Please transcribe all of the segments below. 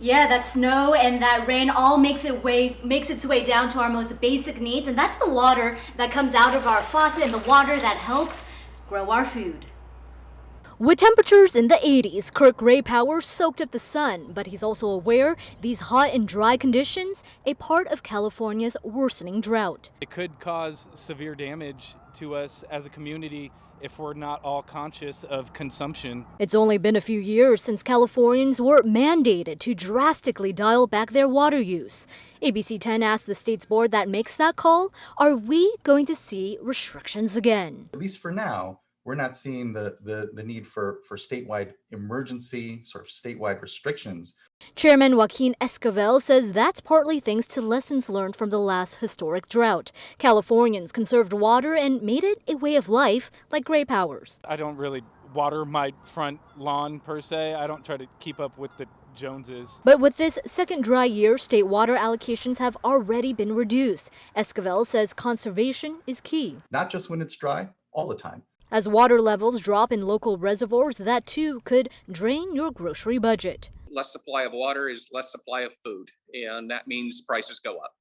Yeah, that snow and that rain all makes its way down to our most basic needs, and that's the water that comes out of our faucet and the water that helps grow our food. With temperatures in the 80s, Kirk Ray Power soaked up the sun, but he's also aware these hot and dry conditions a part of California's worsening drought. It could cause severe damage to us as a community if we're not all conscious of consumption. It's only been a few years since Californians were mandated to drastically dial back their water use. ABC 10 asked the state's board that makes that call, are we going to see restrictions again? At least for now, we're not seeing the need for statewide emergency, sort of statewide restrictions. Chairman Joaquin Esquivel says that's partly thanks to lessons learned from the last historic drought. Californians conserved water and made it a way of life, like Gray Powers. I don't really water my front lawn per se. I don't try to keep up with the Joneses. But with this second dry year, state water allocations have already been reduced. Esquivel says conservation is key. Not just when it's dry, all the time. As water levels drop in local reservoirs, that too could drain your grocery budget. Less supply of water is less supply of food, and that means prices go up.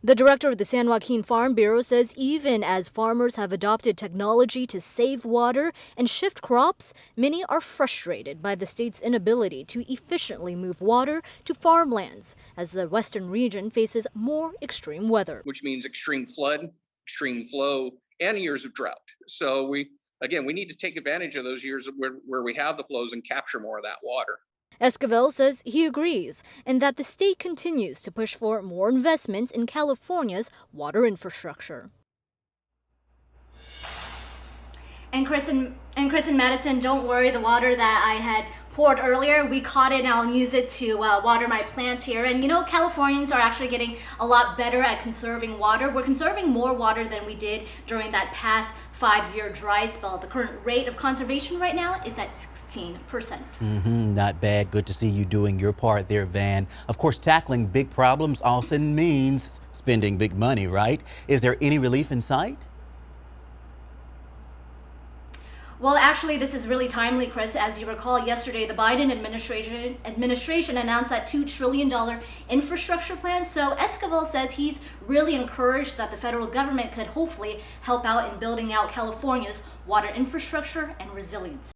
The director of the San Joaquin Farm Bureau says even as farmers have adopted technology to save water and shift crops, many are frustrated by the state's inability to efficiently move water to farmlands as the western region faces more extreme weather. Which means extreme flood, extreme flow, and years of drought. So we need to take advantage of those years where we have the flows and capture more of that water. Esquivel says he agrees and that the state continues to push for more investments in California's water infrastructure. And Chris and Madison, don't worry, the water that I had poured earlier, we caught it and I'll use it to water my plants here. And you know, Californians are actually getting a lot better at conserving water. We're conserving more water than we did during that past 5-year dry spell. The current rate of conservation right now is at 16%. Not bad. Good to see you doing your part there, Van. Of course, tackling big problems also means spending big money, right? Is there any relief in sight? Well, actually, this is really timely, Chris. As you recall, yesterday, the Biden administration announced that $2 trillion infrastructure plan. So Esquivel says he's really encouraged that the federal government could hopefully help out in building out California's water infrastructure and resilience.